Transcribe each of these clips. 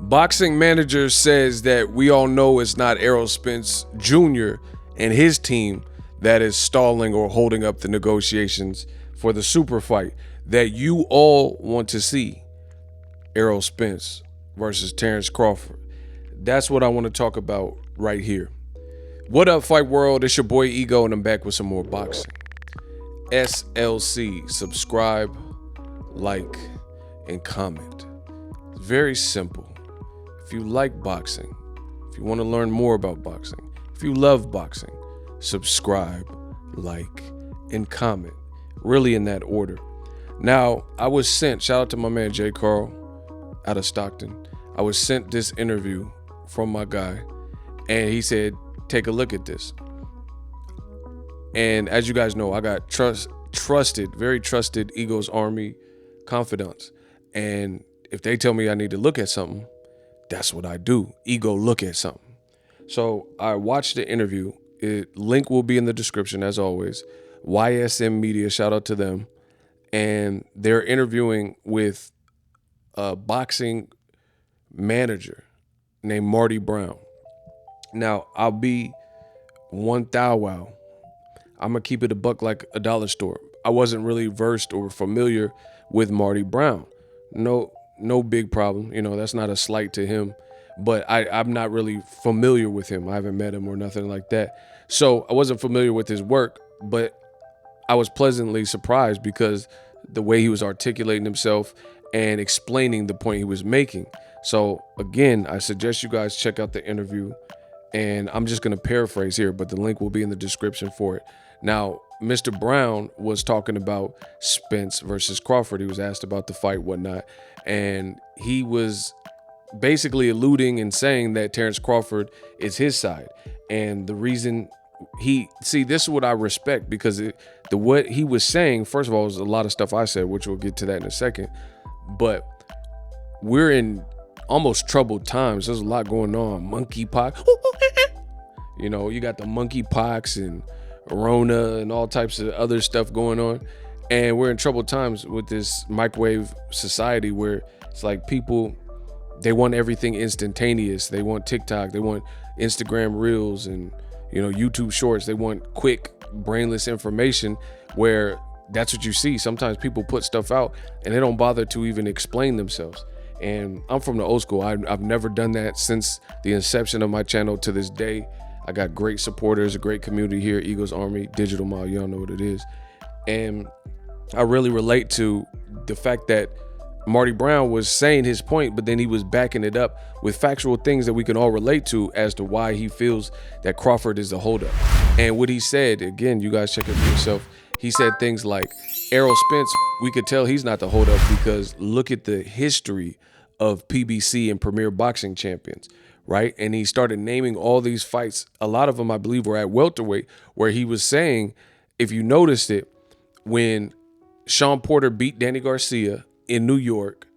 Boxing Manager says that we all know it's not Errol Spence Jr. and his team that is stalling or holding up the negotiations for the super fight that you all want to see. Errol Spence versus Terrence Crawford. That's what I want to talk about right here. What up, Fight World? It's your boy Ego, and I'm back with some more boxing. SLC, subscribe, like, and comment. It's very simple. If you like boxing, if you want to learn more about boxing, if you love boxing, subscribe, like, and comment. Really in that order. Now, I was sent, shout out to my man J. Carl out of Stockton. I was sent this interview from my guy, and he said, take a look at this. And as you guys know, I got very trusted Ego's Army confidants. And if they tell me I need to look at something, that's what I do. Ego, look at something. So I watched the interview. Link will be in the description as always. YSM Media, shout out to them. And they're interviewing with a boxing manager named Marty Brown. Now, I'll be one thou wow. I'm going to keep it a buck like a dollar store. I wasn't really versed or familiar with Marty Brown. No big problem. You know, that's not a slight to him. But I'm not really familiar with him. I haven't met him or nothing like that. So I wasn't familiar with his work, but I was pleasantly surprised because the way he was articulating himself and explaining the point he was making. So again, I suggest you guys check out the interview, and I'm just going to paraphrase here, but the link will be in the description for it. Now, Mr. Brown was talking about Spence versus Crawford. He was asked about the fight, whatnot, and he was basically alluding and saying that Terrence Crawford is his side. And the reason this is what I respect, because what he was saying, first of all, was a lot of stuff I said, which we'll get to that in a second. But we're in almost troubled times. There's a lot going on. Monkeypox. You know, you got the monkeypox and Rona and all types of other stuff going on. And we're in troubled times with this microwave society where it's like people, they want everything instantaneous. They want TikTok. They want Instagram Reels and, you know, YouTube Shorts. They want quick, brainless information where that's what you see. Sometimes people put stuff out and they don't bother to even explain themselves. And I'm from the old school. I've never done that since the inception of my channel to this day. I got great supporters, a great community here, Eagles Army, Digital Mile, y'all know what it is. And I really relate to the fact that Marty Brown was saying his point, but then he was backing it up with factual things that we can all relate to as to why he feels that Crawford is the holdup. And what he said, again, you guys check it for yourself. He said things like, Errol Spence, we could tell he's not the holdup because look at the history of PBC and Premier Boxing Champions, right? And he started naming all these fights. A lot of them, I believe, were at welterweight, where he was saying, if you noticed it, when Sean Porter beat Danny Garcia in New York,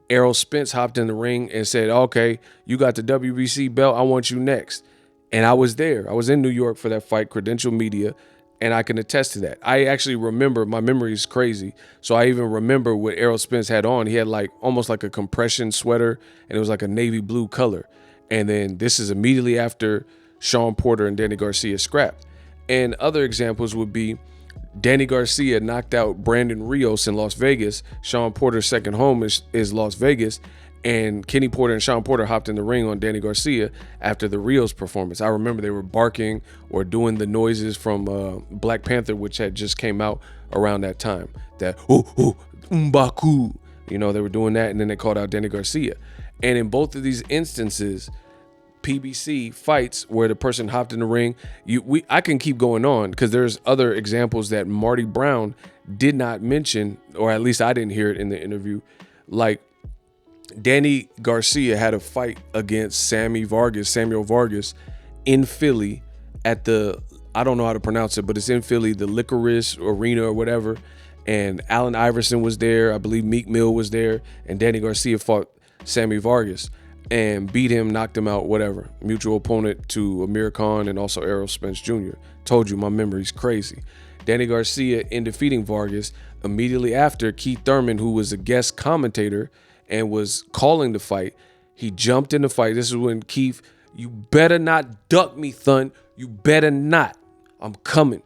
Errol Spence hopped in the ring and said, okay, you got the WBC belt, I want you next. And I was there. I was in New York for that fight, Credential Media, and I can attest to that. I actually remember, my memory is crazy, so I even remember what Errol Spence had on. He had like almost like a compression sweater, and it was like a navy blue color. And then this is immediately after Sean Porter and Danny Garcia scrapped. And other examples would be Danny Garcia knocked out Brandon Rios in Las Vegas. Sean Porter's second home is Las Vegas. And Kenny Porter and Sean Porter hopped in the ring on Danny Garcia after the Rios performance. I remember they were barking or doing the noises from Black Panther, which had just came out around that time. That, M'Baku. You know, they were doing that, and then they called out Danny Garcia. And in both of these instances, PBC fights where the person hopped in the ring, I can keep going on because there's other examples that Marty Brown did not mention, or at least I didn't hear it in the interview. Like Danny Garcia had a fight against Samuel Vargas in Philly at the, I don't know how to pronounce it, but it's in Philly, the Licorice Arena or whatever. And Allen Iverson was there. I believe Meek Mill was there. And Danny Garcia fought Sammy Vargas and beat him, knocked him out, whatever. Mutual opponent to Amir Khan and also Errol Spence Jr. Told you my memory's crazy. Danny Garcia, in defeating Vargas, immediately after, Keith Thurman, who was a guest commentator and was calling the fight, He jumped in the fight. This is when Keith, you better not duck me, Thun. You better not. I'm coming.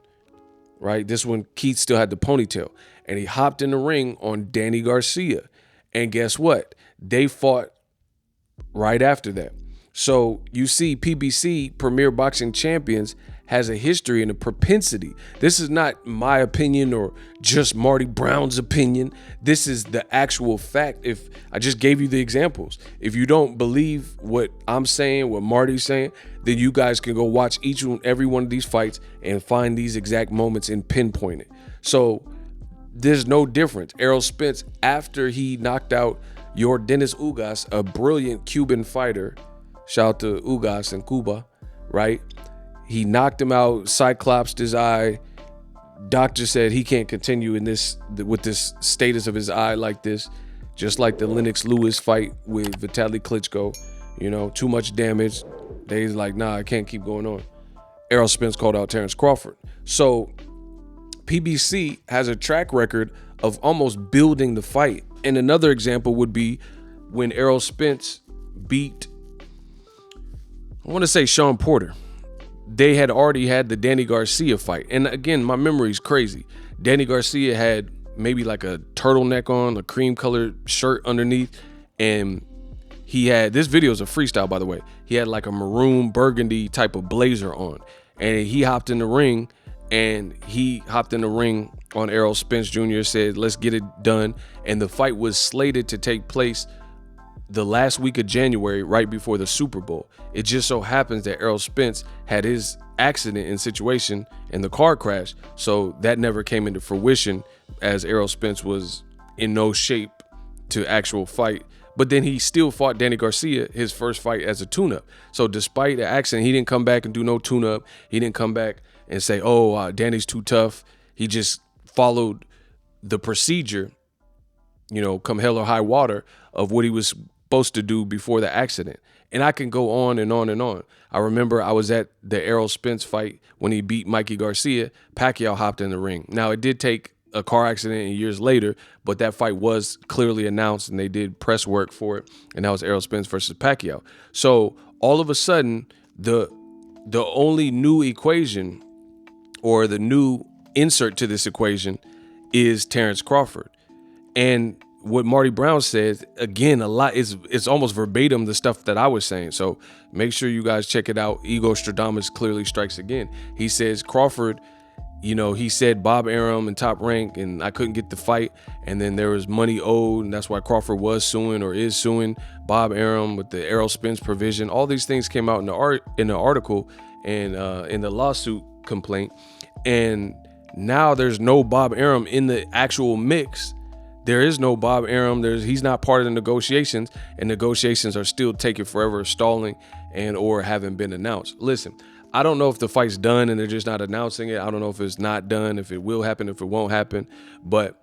Right? This is when Keith still had the ponytail. And he hopped in the ring on Danny Garcia. And guess what? They fought right after that. So you see, PBC, Premier Boxing Champions, has a history and a propensity. This is not my opinion or just Marty Brown's opinion. This is the actual fact. If I just gave you the examples, if you don't believe what I'm saying, what Marty's saying, then you guys can go watch each and every one of these fights and find these exact moments and pinpoint it. So there's no difference. Errol Spence, after he knocked out your Dennis Ugas, a brilliant Cuban fighter, shout out to Ugas in Cuba, right? He knocked him out, cyclopsed his eye. Doctor said he can't continue in this with this status of his eye like this, just like the Lennox Lewis fight with Vitaly Klitschko. You know, too much damage. They's like, nah, I can't keep going on. Errol Spence called out Terrence Crawford. So PBC has a track record of almost building the fight. And another example would be when Errol Spence beat, I want to say Sean Porter. They had already had the Danny Garcia fight. And again, my memory is crazy. Danny Garcia had maybe like a turtleneck on, a cream colored shirt underneath. And he had, this video is a freestyle, by the way. He had like a maroon burgundy type of blazer on. And he hopped in the ring, and he hopped in the ring on Errol Spence Jr., said, let's get it done. And the fight was slated to take place the last week of January, right before the Super Bowl. It just so happens that Errol Spence had his accident and situation in the car crash. So that never came into fruition, as Errol Spence was in no shape to actual fight. But then he still fought Danny Garcia, his first fight, as a tune-up. So despite the accident, he didn't come back and do no tune-up. He didn't come back and say, oh, Danny's too tough. He just followed the procedure, you know, come hell or high water, of what he was supposed to do before the accident. And I can go on and on and on. I remember I was at the Errol Spence fight when he beat Mikey Garcia. Pacquiao hopped in the ring. Now, it did take a car accident and years later, but that fight was clearly announced and they did press work for it. And that was Errol Spence versus Pacquiao. So all of a sudden, the only new equation, or the new insert to this equation, is Terrence Crawford. And what Marty Brown said, again, a lot it's almost verbatim the stuff that I was saying. So make sure you guys check it out. Ego Stradamus clearly strikes again. He says Crawford, you know, he said Bob Arum and Top Rank, and I couldn't get the fight, and then there was money owed, and that's why Crawford was suing, or is suing, Bob Arum with the Errol Spence provision. All these things came out in the article and in the lawsuit complaint, and now there's no Bob Arum in the actual mix. There is no Bob Arum. He's not part of the negotiations, and negotiations are still taking forever, stalling, and or haven't been announced. Listen, I don't know if the fight's done and they're just not announcing it. I don't know if it's not done, if it will happen, if it won't happen. But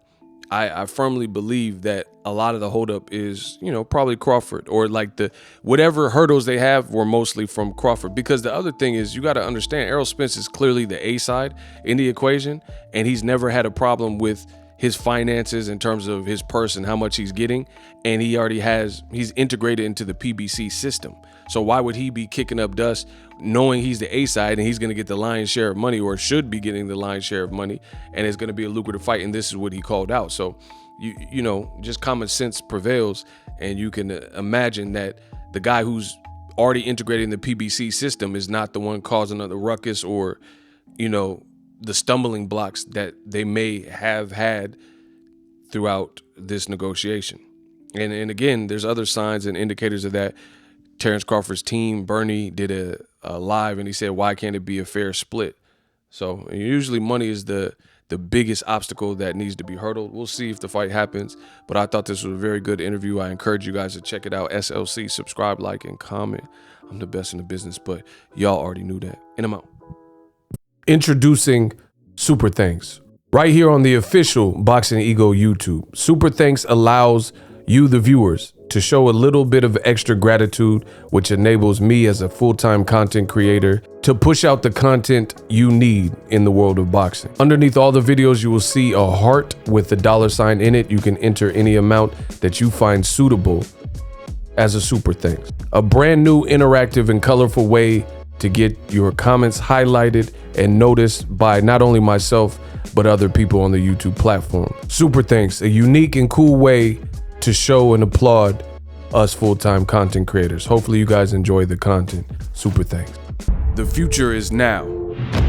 I firmly believe that a lot of the holdup is, you know, probably Crawford, or like whatever hurdles they have were mostly from Crawford. Because the other thing is, you got to understand, Errol Spence is clearly the A side in the equation, and he's never had a problem with his finances in terms of his purse and how much he's getting. And he's integrated into the PBC system. So why would he be kicking up dust knowing he's the A side and he's going to get the lion's share of money, or should be getting the lion's share of money, and it's going to be a lucrative fight? And this is what he called out. So, you know, just common sense prevails, and you can imagine that the guy who's already integrated in the PBC system is not the one causing the ruckus, or, you know, the stumbling blocks that they may have had throughout this negotiation. And again, there's other signs and indicators of that. Terrence Crawford's team, Bernie, did a live, and he said, why can't it be a fair split? So usually money is the biggest obstacle that needs to be hurdled. We'll see if the fight happens, but I thought this was a very good interview. I encourage you guys to check it out. SLC, subscribe, like, and comment. I'm the best in the business, but y'all already knew that. And I'm out. Introducing Super Thanks right here on the official Boxing Ego YouTube. Super Thanks allows you, the viewers, to show a little bit of extra gratitude, which enables me as a full-time content creator to push out the content you need in the world of boxing. Underneath all the videos, you will see a heart with the $sign in it. You can enter any amount that you find suitable as a super thanks. A brand new interactive and colorful way to get your comments highlighted and noticed by not only myself, but other people on the YouTube platform. Super thanks, a unique and cool way to show and applaud us full-time content creators. Hopefully you guys enjoy the content. Super thanks. The future is now.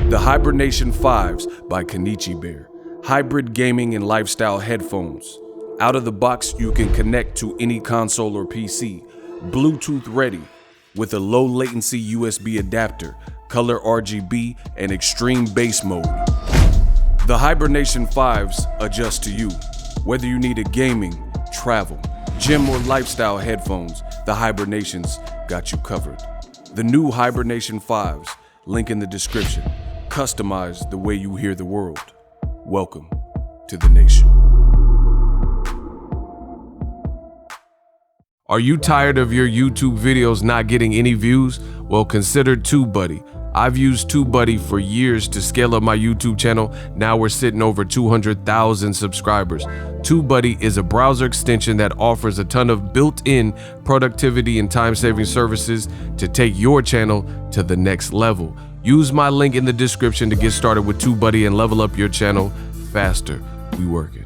The Hibernation 5s by Kenichi Bear. Hybrid gaming and lifestyle headphones. Out of the box, you can connect to any console or PC. Bluetooth ready with a low latency USB adapter, color RGB, and extreme bass mode. The Hibernation 5s adjust to you. Whether you need a gaming, travel, gym, or lifestyle headphones, the Hibernations got you covered. The new Hibernation 5s, link in the description. Customize the way you hear the world. Welcome to the nation. Are you tired of your YouTube videos not getting any views? Well, consider TubeBuddy. I've used TubeBuddy for years to scale up my YouTube channel. Now we're sitting over 200,000 subscribers. TubeBuddy is a browser extension that offers a ton of built-in productivity and time-saving services to take your channel to the next level. Use my link in the description to get started with TubeBuddy and level up your channel faster. We working.